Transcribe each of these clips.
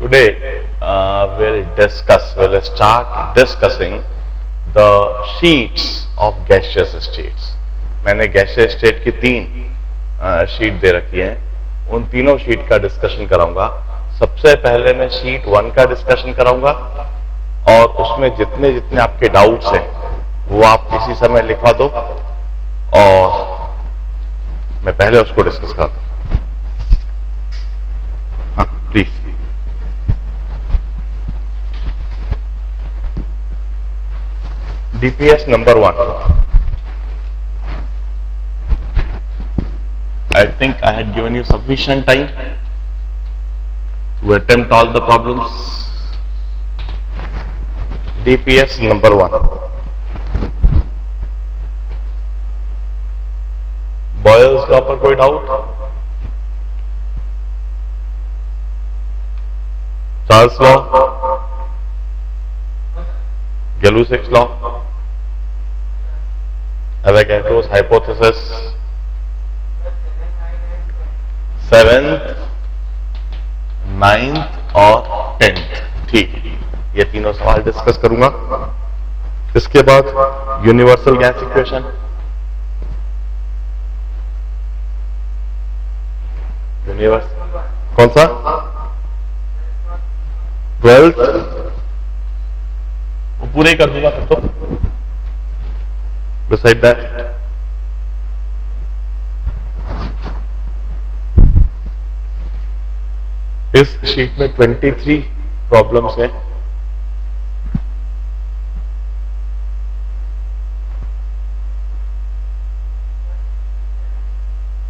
Today we'll start discussing the sheets of gaseous states. मैंने gaseous state की तीन sheet दे रखी हैं, उन तीनों शीट का डिस्कशन कराऊंगा। सबसे पहले मैं शीट 1 का डिस्कशन कराऊंगा और उसमें जितने जितने आपके डाउट्स हैं वो आप किसी समय लिखवा दो और मैं पहले उसको डिस्कस करता हूं। हाँ please. DPS number 1. I think I had given you sufficient time to attempt all the problems. DPS number 1. Boyle's law पर कोई doubt? Charles law, Gay-Lussac's law, Avogadro's hypothesis, 7th, 9th और 10th। ठीक है, ये तीनों सवाल डिस्कस करूंगा। इसके बाद यूनिवर्सल गैस इक्वेशन, कौन सा? 12th, वो पूरे ही कर दूंगा फिर तो। Beside that, इस शीट में 23 प्रॉब्लम्स हैं।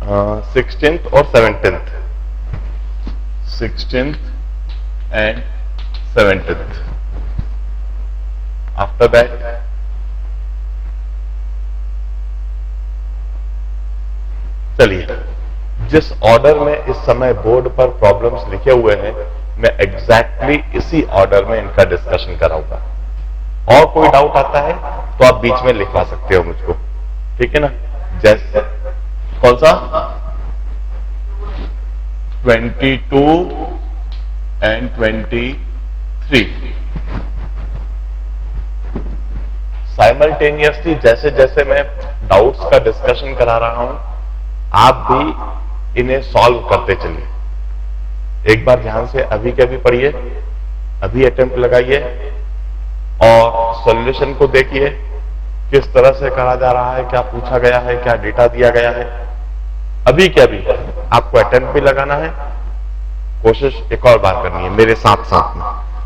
हाँ, 16th और 17th, 16th and 17th। After that, चलिए, जिस ऑर्डर में इस समय बोर्ड पर प्रॉब्लम्स लिखे हुए हैं मैं एग्जैक्टली इसी ऑर्डर में इनका डिस्कशन कराऊंगा। और कोई डाउट आता है तो आप बीच में लिखवा सकते हो मुझको, ठीक है ना? जैसे कौन सा? 22 एंड 23। साइमल्टेनियसली जैसे जैसे मैं डाउट्स का डिस्कशन करा रहा हूं आप भी इन्हें सॉल्व करते चलिए। एक बार ध्यान से अभी के अभी पढ़िए, अभी अटेम्प्ट लगाइए और सॉल्यूशन को देखिए किस तरह से करा जा रहा है, क्या पूछा गया है, क्या डेटा दिया गया है। अभी के अभी आपको अटेम्प्ट भी लगाना है, कोशिश एक और बार करनी है मेरे साथ साथ में।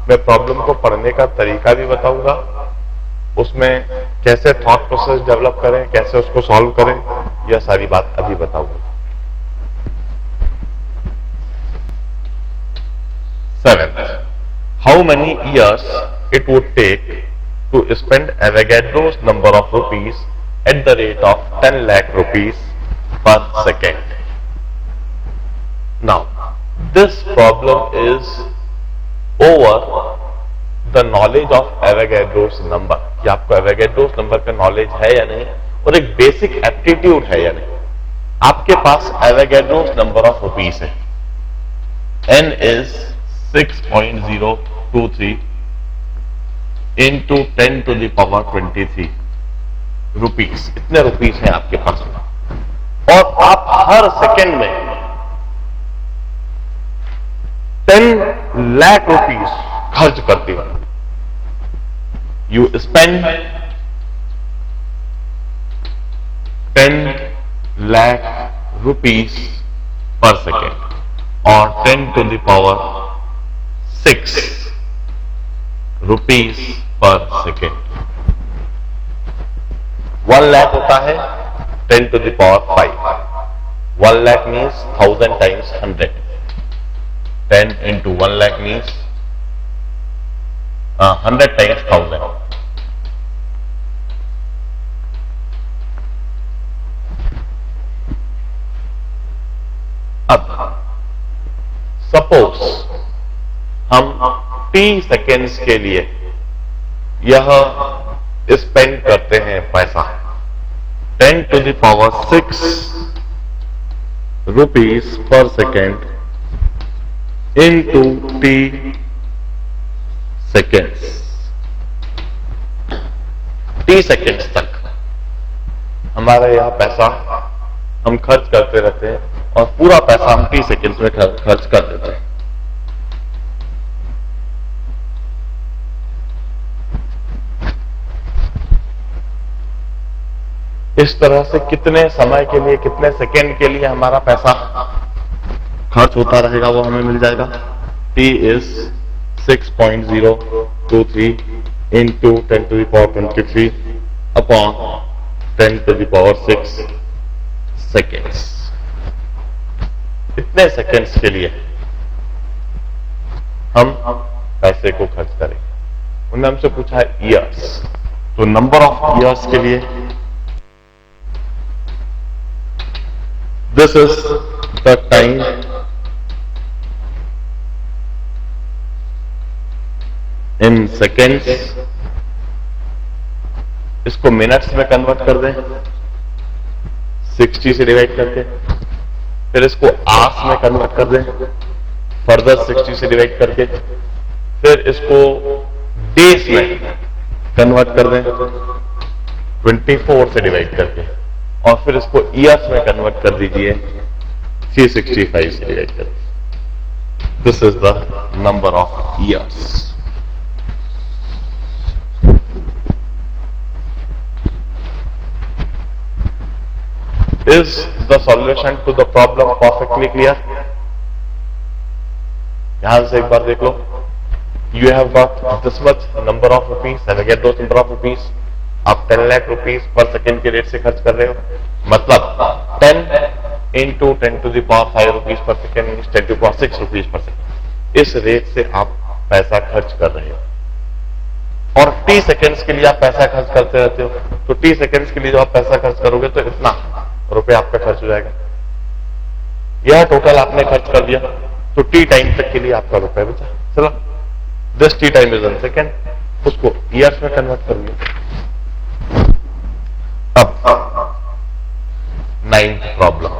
मैं प्रॉब्लम को पढ़ने का तरीका भी बताऊंगा, उसमें कैसे थॉट प्रोसेस डेवलप करें, कैसे उसको सॉल्व करें, यह सारी बात अभी बताऊंगा। 7th, how many years it would take to spend Avogadro's number of rupees at the rate of 10 lakh rupees per second? Now, this problem is over the knowledge of Avogadro's number। कि आपको Avogadro's number का knowledge है या नहीं, और एक basic aptitude है या नहीं। आपके पास Avogadro's नंबर ऑफ रुपीस है, n is 6.023 into 10 to the power 23 rupees. इतने रुपीस हैं आपके पास में और आप हर सेकेंड में 10 लाख रुपीस खर्च करते हो। You spend 10 lakh rupees per second or 10 to the power 6 rupees per second। 1 lakh होता है 10 to the power 5। 1 lakh means 1000 times 100। 10 into 1 lakh means 100 times 1000। अब सपोज हम t सेकेंड्स के लिए यह स्पेंड करते हैं पैसा 10 to the power 6 rupees per second into t seconds, T seconds तक हमारा यह पैसा हम खर्च करते रहते हैं और पूरा पैसा हम टी सेकेंड्स में खर्च कर देते हैं। इस तरह से कितने समय के लिए, कितने सेकेंड के लिए हमारा पैसा खर्च होता रहेगा वो हमें मिल जाएगा। T is 6.023 into 10 to the power 23 upon 10 to the power 6 seconds। इतने सेकेंड्स के लिए हम पैसे को खर्च करेंगे। उन्होंने हमसे पूछा है ईयर्स, तो नंबर ऑफ ईयर्स के लिए this is the time in seconds. इसको मिनट्स में कन्वर्ट कर दें 60 से डिवाइड करके, फिर इसको आवर्स में कन्वर्ट कर दें फर्दर 60 से डिवाइड करके, फिर इसको डेज में कन्वर्ट कर दें 24 से डिवाइड करके, और फिर इसको ईयर्स में कन्वर्ट कर दीजिए 365 से डिवाइड करके। This is the number of years. Is the solution to the problem perfectly clear? यहां से एक बार देख लो। You have got this much number of rupees and again those number of rupees आप 10 लाख रुपीस पर सेकेंड के rate से खर्च कर रहे हो, मतलब 10 into 10 to the power 5 rupees पर second means 10 to the power 6 rupees पर सेकेंड। इस रेट से आप पैसा खर्च कर रहे हो और टी सेकेंड्स के लिए आप पैसा खर्च करते रहते हो, तो टी सेकेंड्स के लिए जब आप पैसा खर्च करोगे तो इतना रुपए आपका खर्च हो जाएगा। यह टोटल आपने खर्च कर दिया, तो टी टाइम तक के लिए आपका रुपए बचा। चलो this T time is in second, उसको ईयर्स में कन्वर्ट करोगे। अब 9th problem,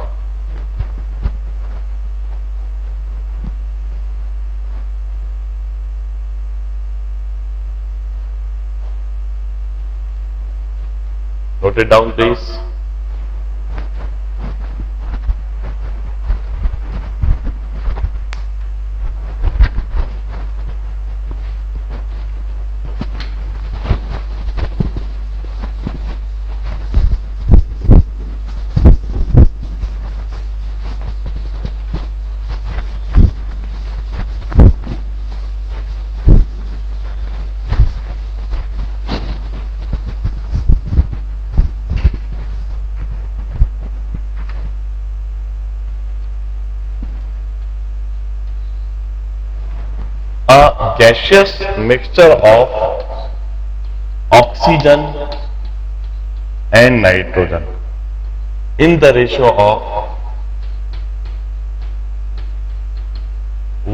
note it down please. A gaseous mixture of oxygen and nitrogen in the ratio of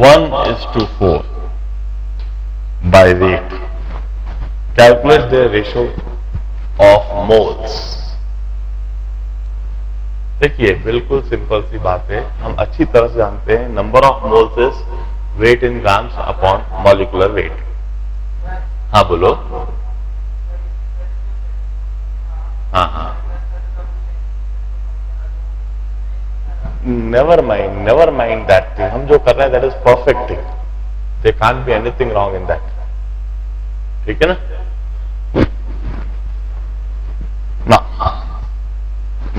1:4 by weight. Calculate the ratio of moles. देखिए बिल्कुल simple सी बात है, हम अच्छी तरह से जानते हैं number of moles is weight in grams upon molecular weight. हाँ बोलो। हाँ हाँ, नेवर माइंड दैट थिंग। हम जो कर रहे हैं that is perfect thing, they can't be anything wrong in that. ठीक है ना?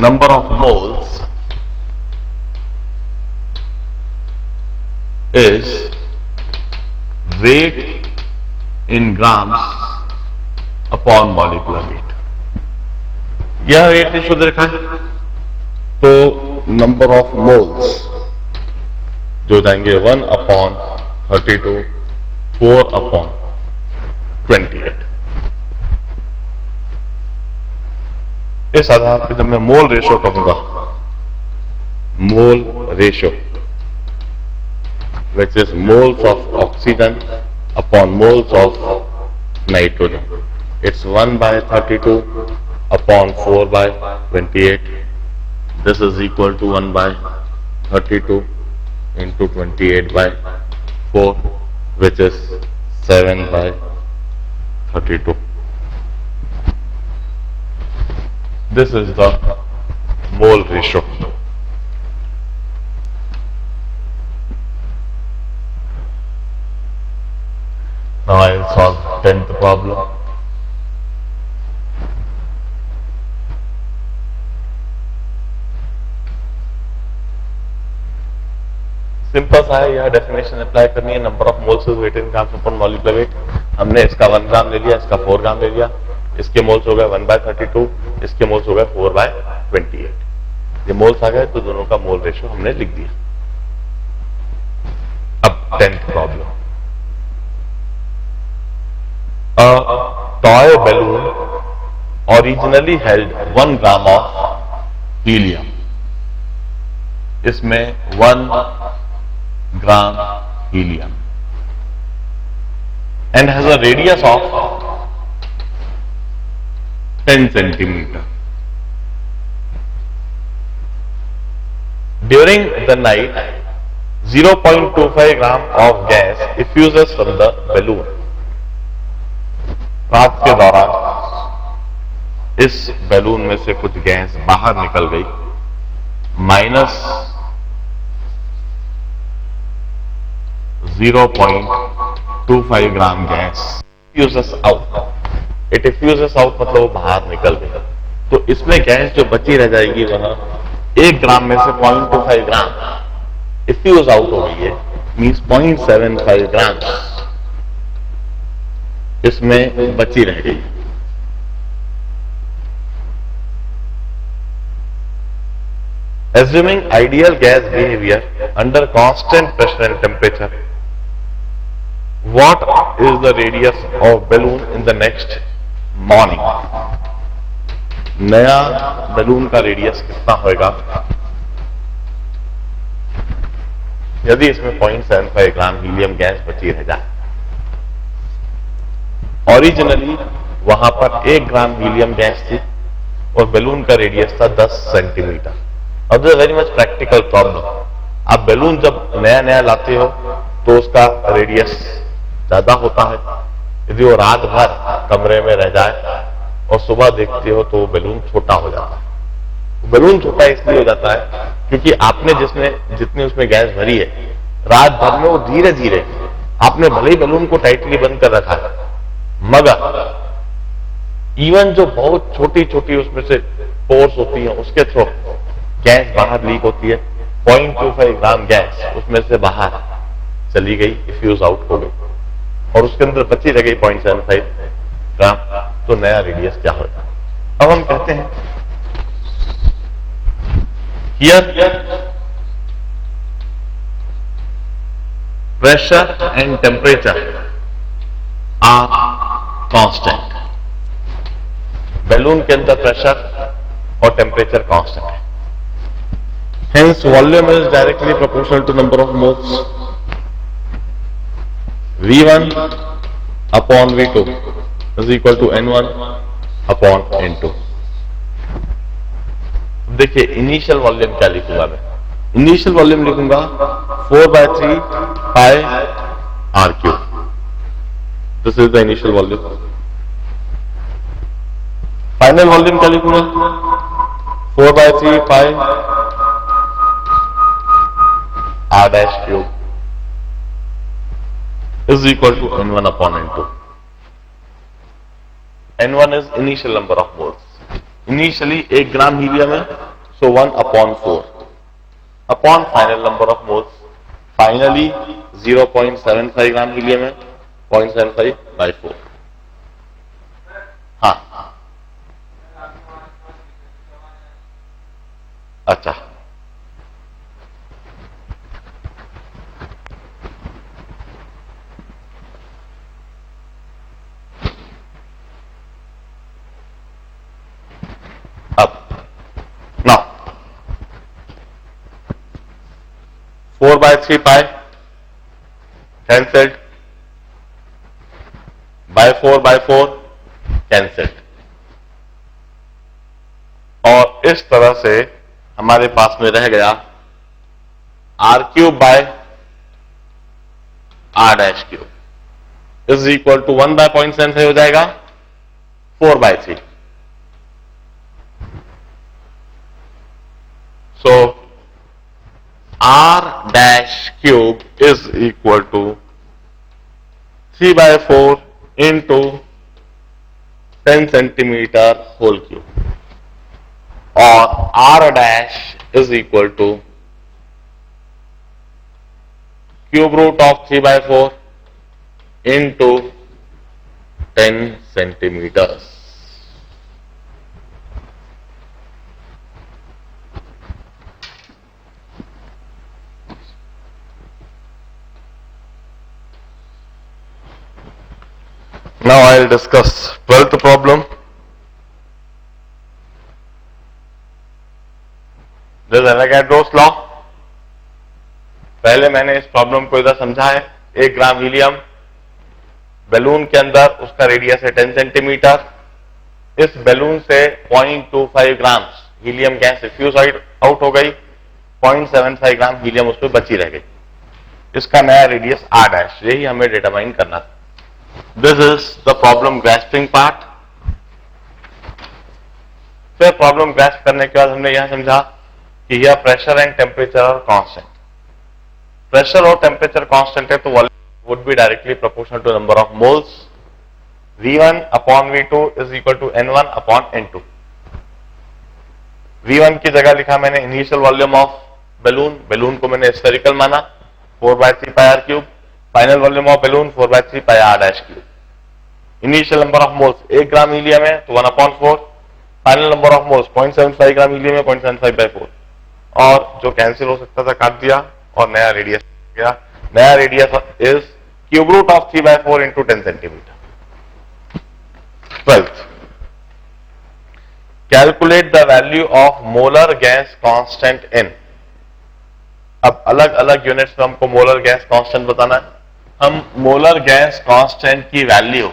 Number of moles is weight in grams upon molecular weight. यह वेट रेशियो दे रखा है, तो नंबर ऑफ मोल्स जो जाएंगे 1/32, 4/28। इस आधार पर जब मैं मोल रेशियो कहूंगा, mole ratio which is moles of oxygen upon moles of nitrogen, it's 1/32 upon 4/28. This is equal to 1/32 into 28/4, which is 7/32. This is the mole ratio. Now I will solve 10th problem. Simple सा है, यह definition apply करनी है। Number of moles is weight in grams upon molecular weight. हमने इसका 1 ग्राम ले लिया, इसका 4 ग्राम ले लिया। इसके मोल्स हो गए 1/32, इसके मोल्स हो गए 4/28। ये मोल्स आ गए तो दोनों का मोल रेशियो हमने लिख दिया। अब 10th problem. A toy balloon originally held 1 gram of helium. इसमें 1 gram helium and has a radius of 10 centimeter. During the night, 0.25 gram of gas effuses from the balloon. रात के दौरान इस बैलून में से कुछ गैस बाहर निकल गई, -0.25 ग्राम gas diffuses out. It diffuses out मतलब वो बाहर निकल गई। तो इसमें गैस जो बची रह जाएगी वह 1 ग्राम में से 0.25 ग्राम diffuse out हो गई है, मीन्स 0.75 ग्राम इसमें बची रह गई। Assuming ideal gas behavior under constant pressure and temperature, what is the radius of balloon in the next morning? नया बैलून का रेडियस कितना होगा यदि इसमें 0.75 ग्राम हीलियम गैस बची रह जाए? ओरिजिनली वहां पर 1 ग्राम हीलियम गैस थी और बैलून का रेडियस था 10 सेंटीमीटर। और this very much practical problem. आप बैलून जब नया नया लाते हो तो उसका रेडियस ज्यादा होता है। यदि वो रात भर कमरे में रह जाए और सुबह देखते हो तो वो बैलून छोटा हो जाता है। बैलून छोटा इसलिए हो जाता है क्योंकि आपने जितनी उसमें गैस भरी है, रात भर में वो धीरे धीरे, आपने भले ही बैलून को टाइटली बंद कर रखा है, मगर इवन जो बहुत छोटी छोटी उसमें से पोर्स होती हैं उसके थ्रू गैस बाहर लीक होती है। 0.25 ग्राम गैस उसमें से बाहर चली गई, डिफ्यूज आउट हो गई और उसके अंदर बची रह गई 0.75 ग्राम। तो नया रेडियस क्या होगा? अब हम कहते हैं here pressure and temperature are constant. Balloon के अंदर प्रेशर और टेम्परेचर कांस्टेंट है। Hence, volume is directly proportional to number of moles. V1 upon V2 is equal to N1 upon N2. देखिए इनिशियल वॉल्यूम क्या लिखूंगा मैं? इनिशियल वॉल्यूम लिखूंगा 4/3 pi R cube. This is the initial volume. Final volume क्या लिखूंगा? 4/3 pi R dash cube is equal to N1 upon N2. N1 is initial number of moles. Initially 1 gram helium है, so 1/4 upon final number of moles. Finally 0.75 gram helium है, 0.75/4. हाँ, अच्छा, अब now 4/3 pi cancelled, by 4/4 cancelled, और इस तरह से हमारे पास में रह गया R cube by R dash cube. Is equal to 1/0.75 हो जाएगा 4/3. So r dash cube is equal to 3/4 into 10 centimeter whole cube, or r dash is equal to cube root of 3/4 into 10 centimeters. Now I'll discuss 12th problem. This is Avogadro's law. पहले मैंने इस problem को इधर समझा है. 1 ग्राम helium balloon के अंदर, उसका रेडियस है 10 सेंटीमीटर. इस बैलून से 0.25 ग्राम हीलियम गैस रिफ्यूज आउट हो गई. 0.75 ग्राम हीलियम उसमें बची रह गई. इसका नया रेडियस r डैश, यही हमें डिटरमाइन करना था. This is the problem grasping part. फिर प्रॉब्लम ग्रास्प करने के बाद हमने यह समझा कि यह प्रेशर एंड टेम्परेचर और कांस्टेंट. प्रेशर और टेम्परेचर कांस्टेंट है तो volume would be directly proportional to number of moles. V1 upon V2 is equal to N1 upon N2. V1 की जगह लिखा मैंने initial volume of balloon. Balloon को मैंने स्फेरिकल माना 4/3 pi r cube. Final volume of balloon 4/3 pi r dash cube. Initial number of moles 1 gram helium है तो 1/4. Final number of moles 0.75 gram helium है 0.75/4. और जो कैंसिल हो सकता था काट दिया और नया रेडियस गया. नया radius is cube root of 3/4 into 10 centimetre. 12th, calculate the value of molar gas constant in. अब अलग अलग यूनिट्स में हमको मोलर गैस कांस्टेंट बताना है. हम मोलर गैस कांस्टेंट की वैल्यू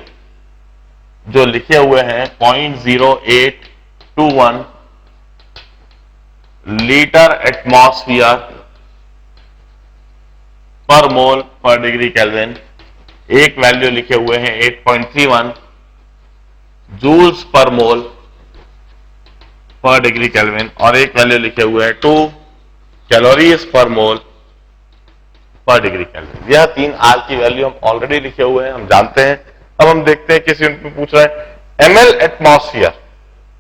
जो लिखे हुए हैं 0.0821 लीटर एटमॉस्फियर पर मोल पर डिग्री केल्विन. एक वैल्यू लिखे हुए हैं 8.31 जूल्स पर मोल पर डिग्री केल्विन, और एक वैल्यू लिखे हुए हैं 2 कैलोरीज पर मोल पर डिग्री केल्विन. यह 3 आर की वैल्यू हम ऑलरेडी लिखे हुए हैं, हम जानते हैं. अब हम देखते हैं किस यूनिट में पूछ रहे हैं. ml एटमॉस्फियर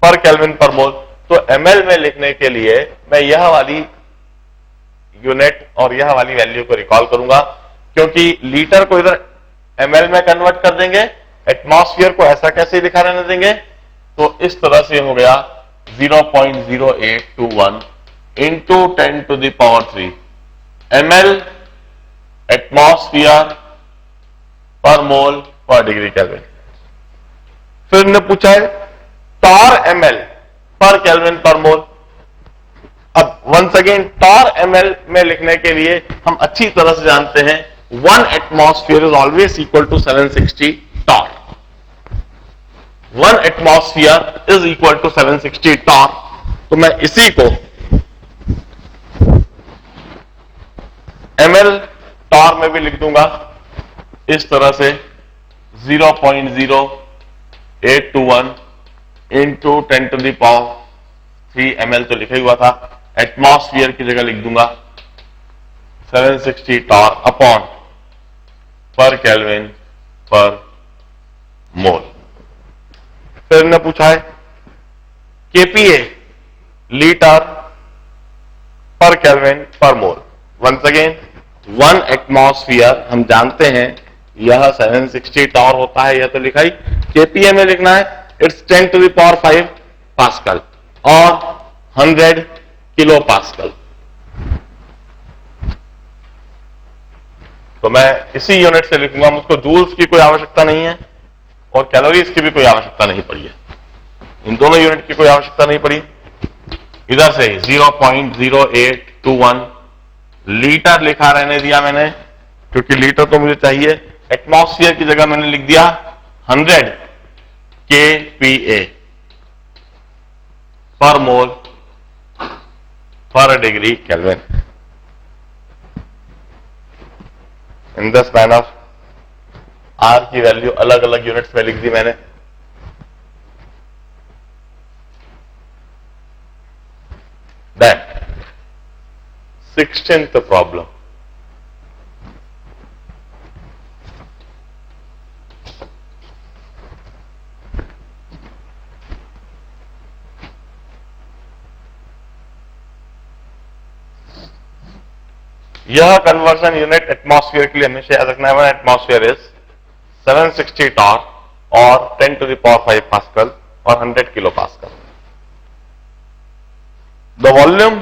पर केल्विन पर मोल. तो ml में लिखने के लिए मैं यह वाली यूनिट और यह वाली वैल्यू को रिकॉल करूंगा, क्योंकि लीटर को इधर ml में कन्वर्ट कर देंगे, एटमॉस्फियर को ऐसा कैसे लिखा रहने देंगे. तो इस तरह से हो गया 0.0821 इंटू 10⁻³ ml एटमॉस्फियर पर मोल पर डिग्री केल्विन. फिर ने पूछा है टॉर ml पर केल्विन पर मोल. अब वंस अगेन टॉर ml में लिखने के लिए हम अच्छी तरह से जानते हैं 1 atmosphere is always equal to 760 torr. 1 atmosphere is equal to 760 torr. तो मैं इसी को ml टॉर में भी लिख दूंगा इस तरह से 0.0821 इंटू 10⁻³ ml तो लिखा ही हुआ था. एटमॉस्फियर की जगह लिख दूंगा 760 टॉर अपॉन पर केल्विन पर मोल. फिर ने पूछा है kPa लीटर पर केल्विन पर मोल. वंस अगेन 1 एटमॉस्फियर हम जानते हैं यह 760 टॉर होता है, यह तो लिखा ही. kPa में लिखना है इट्स 10⁵ पास्कल और 100 किलो पास्कल. तो मैं इसी यूनिट से लिखूंगा. मुझको जूल्स की कोई आवश्यकता नहीं है और कैलोरीज की भी कोई आवश्यकता नहीं पड़ी है. इन दोनों यूनिट की कोई आवश्यकता नहीं पड़ी. इधर से 0.0821 लीटर लिखा रहने दिया मैंने, क्योंकि लीटर तो मुझे चाहिए. एटमॉस्फियर की जगह मैंने लिख दिया 100 kPa पर मोल पर degree kelvin. In this manner R की वैल्यू अलग अलग यूनिट्स में लिख दी मैंने। देन 16th प्रॉब्लम, यह कन्वर्जन यूनिट एटमॉस्फेयर के लिए हमेशा याद रखना है। वन एटमॉस्फेयर इज 760 टॉर और 10 to the power 5 पास्कल और 100 kilo pascal. The volume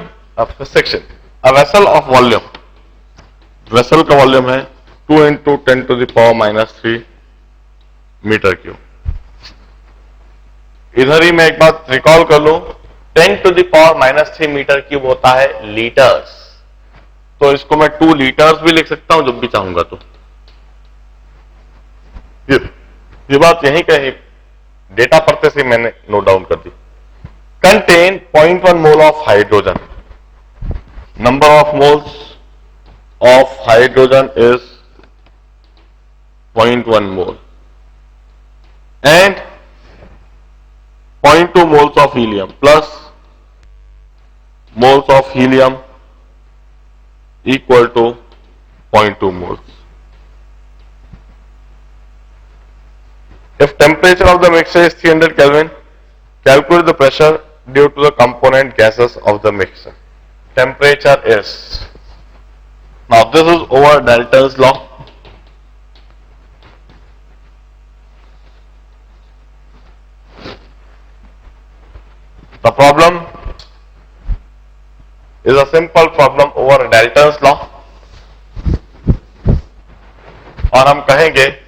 of section, a vessel of volume, vessel का वॉल्यूम है 2 into 10 to the power -3 metre cube. इधर ही मैं एक बात रिकॉल कर लूं, 10 to the power -3 metre cube होता है लीटर्स, तो इसको मैं 2 लीटर्स भी लिख सकता हूं जब भी चाहूंगा। तो ये बात यहीं कहीं डेटा पढ़ते से मैंने नोट डाउन कर दी। Contain 0.1 mole of hydrogen, number of moles of hydrogen is 0.1 mole and 0.2 moles of helium plus moles of helium equal to 0.2 moles. If temperature of the mixture is 300 Kelvin, calculate the pressure due to the component gases of the mixture. Temperature is, now this is over Dalton's law. The problem is a simple problem over Dalton's law, और हम कहेंगे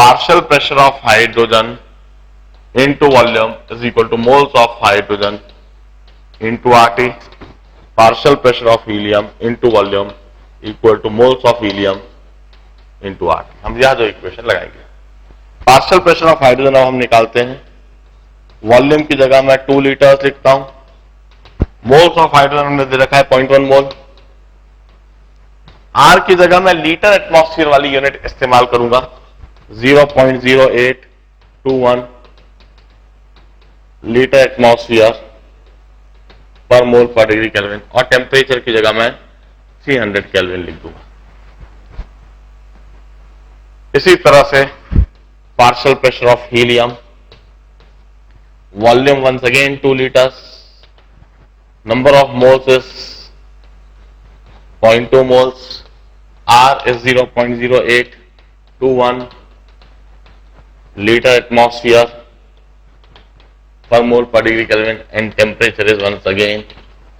partial pressure of hydrogen into volume is equal to moles of hydrogen into RT, partial pressure of helium into volume equal to moles of helium into RT। हम यह जो equation लगाएंगे, partial pressure of hydrogen अब हम निकालते हैं। Volume की जगह मैं 2 लीटर्स लिखता हूं, मोल्स ऑफ हाइड्रोजन हमने दे रखा है 0.1 मोल, आर की जगह मैं लीटर एटमॉस्फेयर वाली यूनिट इस्तेमाल करूंगा, 0.0821 लीटर एटमॉस्फेयर पर मोल पर डिग्री केल्विन, और टेम्परेचर की जगह मैं 300 केल्विन लिख दूंगा। इसी तरह से partial pressure of helium, volume once again 2 liters, number of moles is 0.2 moles, R is 0.0821 liter atmosphere per mole per degree Kelvin, and temperature is once again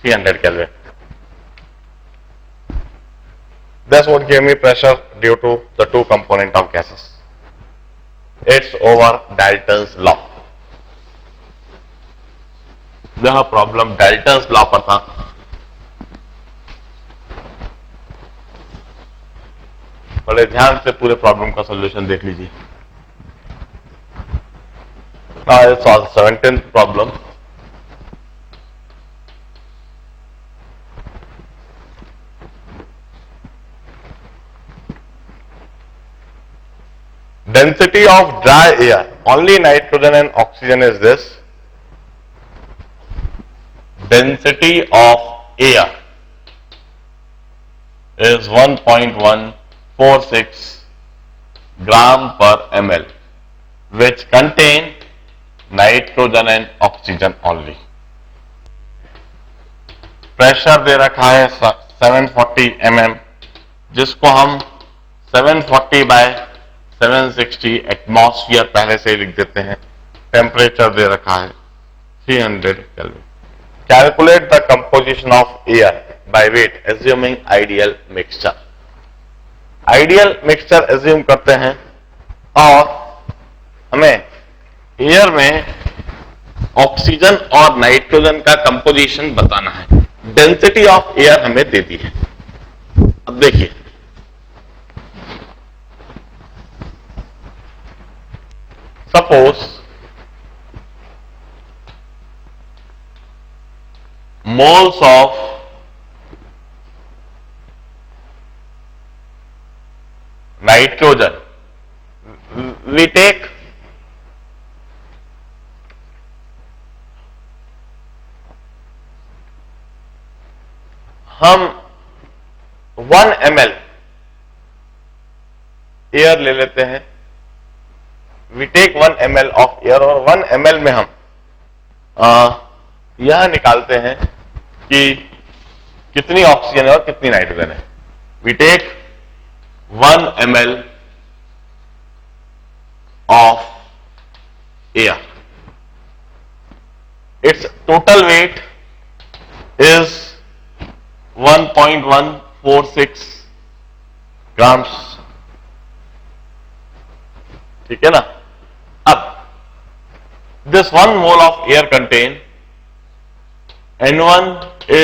300 Kelvin. That's what gave me pressure due to the two component of gases. It's over Dalton's law. यह problem Dalton's law पर था। बड़े ध्यान से पूरे problem का solution देख लीजिए। Now let's solve 17th problem. Density of dry air, only nitrogen and oxygen is this. Density of air is 1.146 gram per ml, which contain nitrogen and oxygen only. Pressure दे रखा है 740 mm, जिसको हम 740 by 760 atmosphere पहले से ही लिख देते हैं। टेम्परेचर दे रखा है 300 kelvin. Calculate the composition of air by weight assuming ideal mixture. Ideal mixture assume करते हैं और हमें एयर में ऑक्सीजन और नाइट्रोजन का कंपोजिशन बताना है। डेंसिटी ऑफ एयर हमें दे दी है। अब देखिए, suppose moles of nitrogen we take हम 1 ml एयर ले लेते हैं, we take 1 ml of air, और 1 ml में हम यह निकालते हैं कि कितनी ऑक्सीजन है और कितनी नाइट्रोजन है। we take 1 ml of air, its total weight is 1.146 grams, ठीक है ना। अब this 1 mole of air contain N1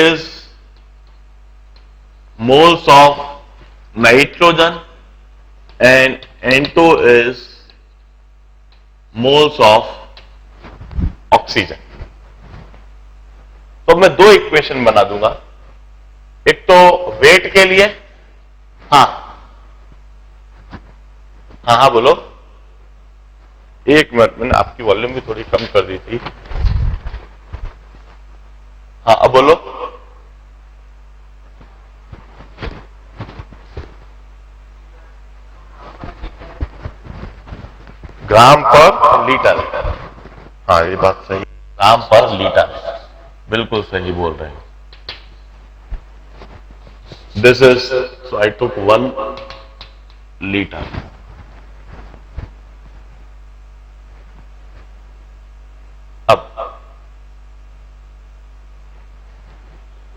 is moles of nitrogen and N2 is moles of oxygen। तो मैं दो इक्वेशन बना दूंगा, एक तो वेट के लिए, हाँ हाँ हाँ बोलो, एक मिनट, मैंने आपकी वॉल्यूम भी थोड़ी कम कर दी थी। हाँ अब बोलो। ग्राम पर लीटर, हाँ ये बात सही, ग्राम पर लीटर, बिल्कुल सही बोल रहे हैं। This is, so I took 1 litre. अब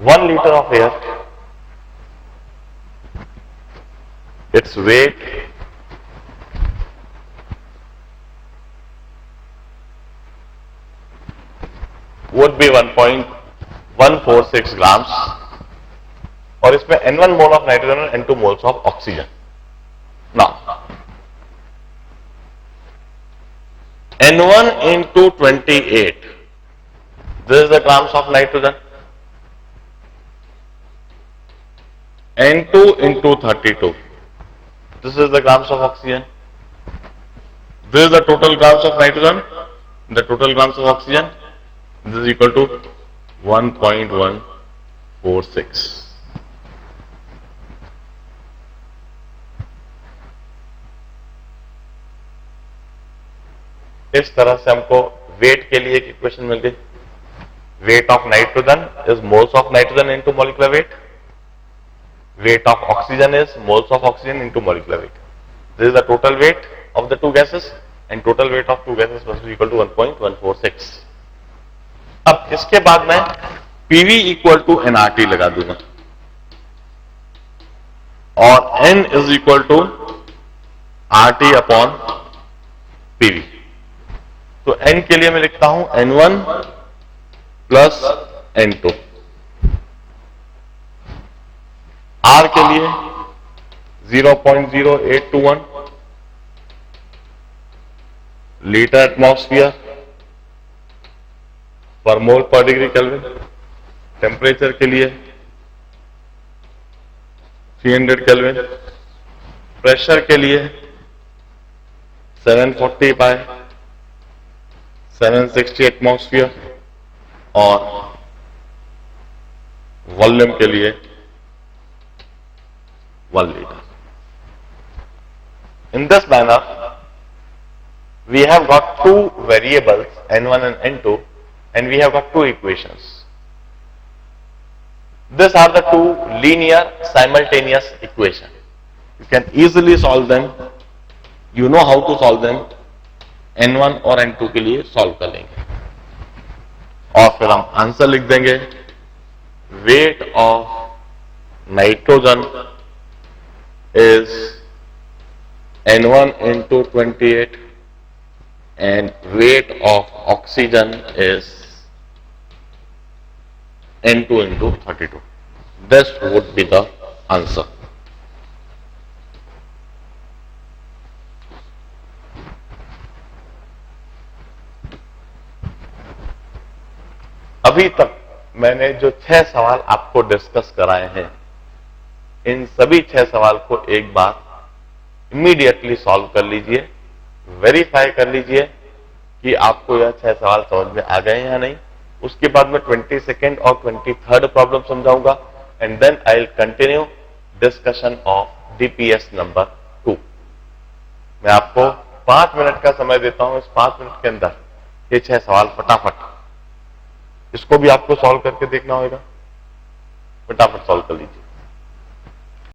1 liter of air, its weight would be 1.146 grams, और इसमें N1 मोल ऑफ नाइट्रोजन और N2 moles of oxygen. Now N1 into 28, this is the grams of nitrogen, N2 into 32, this is the grams of oxygen, this is the total grams of nitrogen, the total grams of oxygen, this is equal to 1.146। इस तरह से हमको wait के लिए एक equation मिल गई। Weight of nitrogen is moles of nitrogen into molecular weight, weight of oxygen is moles of oxygen into molecular weight. This is the total weight of the two gases and total weight of two gases must be equal to 1.146। अब इसके बाद मैं PV equal to NRT लगा दूंगा, और N is equal to RT upon PV. तो n के लिए मैं लिखता हूं N1 प्लस N2, R के लिए 0.0821 लीटर एटमॉस्फेयर पर मोल पर डिग्री केल्विन। टेम्परेचर के लिए 300 केल्विन। प्रेशर के लिए 740 बाय 760 एटमॉस्फेयर, और वॉल्यूम के लिए 1 litre. In this manner, we have got two variables N1 and N2, and we have got two equations. These are the two linear simultaneous equations. You can easily solve them. You know how to solve them. N1 और N2 के लिए solve कर लेंगे, और फिर हम answer लिख देंगे। Wait of nitrogen is N1 into 28 and weight of oxygen is N2 into 32. This would be the answer. अभी तक मैंने जो 6 सवाल आपको डिस्कस कराए हैं, इन सभी 6 सवाल को एक बार इमीडिएटली सॉल्व कर लीजिए। वेरीफाई कर लीजिए कि आपको यह 6 सवाल समझ में आ गए या नहीं। उसके बाद मैं 22nd और 23rd प्रॉब्लम समझाऊंगा and then I will continue discussion of DPS number 2। मैं आपको 5 मिनट का समय देता हूं। इस 5 मिनट के अंदर ये 6 सवाल फटाफट, इसको भी आपको सॉल्व करके देखना होगा। फटाफट सॉल्व कर लीजिए।